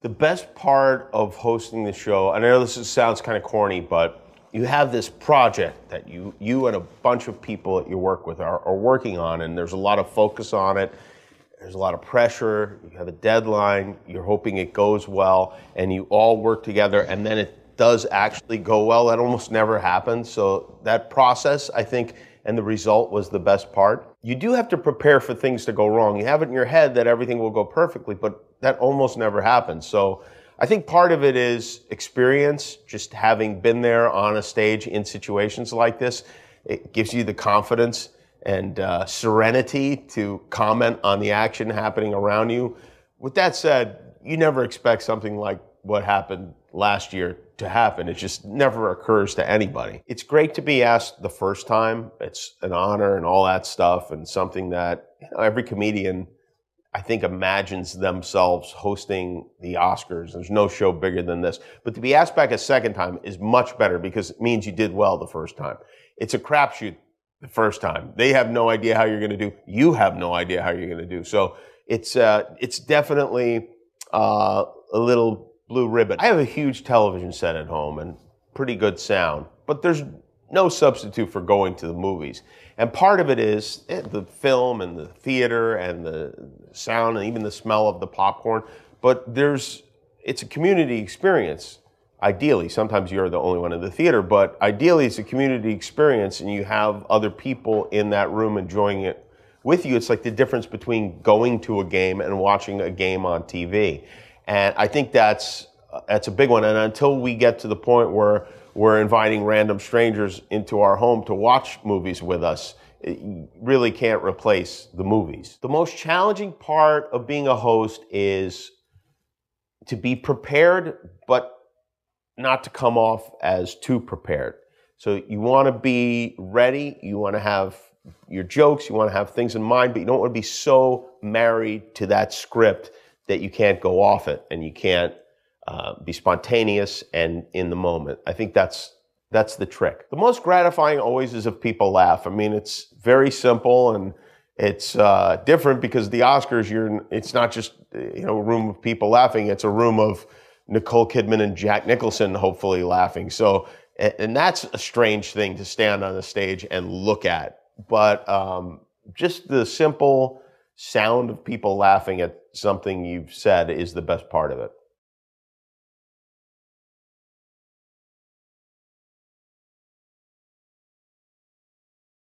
The best part of hosting the show, I know sounds kind of corny, but you have this project that you and a bunch of people that you work with are working on, and there's a lot of focus on it. There's a lot of pressure. You have a deadline. You're hoping it goes well, and you all work together, and then it does actually go well. That almost never happens. So that process, I think, and the result was the best part. You do have to prepare for things to go wrong. You have it in your head that everything will go perfectly, but that almost never happens. So I think part of it is experience, just having been there on a stage in situations like this. It gives you the confidence and serenity to comment on the action happening around you. With that said, you never expect something like what happened last year to happen. It just never occurs to anybody. It's great to be asked the first time. It's an honor and all that stuff, and something that every comedian, I think, imagines themselves hosting the Oscars. There's no show bigger than this. But to be asked back a second time is much better because it means you did well the first time. It's a crapshoot the first time. They have no idea how you're going to do. You have no idea how you're going to do. So it's definitely a little blue ribbon. I have a huge television set at home and pretty good sound, but there's no substitute for going to the movies. And part of it is the film and the theater and the sound and even the smell of the popcorn. But it's a community experience. Ideally, sometimes you're the only one in the theater, but ideally it's a community experience and you have other people in that room enjoying it with you. It's like the difference between going to a game and watching a game on TV. And I think that's a big one. And until we get to the point where we're inviting random strangers into our home to watch movies with us, it really can't replace the movies. The most challenging part of being a host is to be prepared, but not to come off as too prepared. So you want to be ready, you want to have your jokes, you want to have things in mind, but you don't want to be so married to that script that you can't go off it and you can't be spontaneous and in the moment. I think that's the trick. The most gratifying always is if people laugh. I mean, it's very simple and it's different because the Oscars, it's not just a room of people laughing. It's a room of Nicole Kidman and Jack Nicholson hopefully laughing. So, and that's a strange thing to stand on the stage and look at. But just the simple sound of people laughing at something you've said is the best part of it.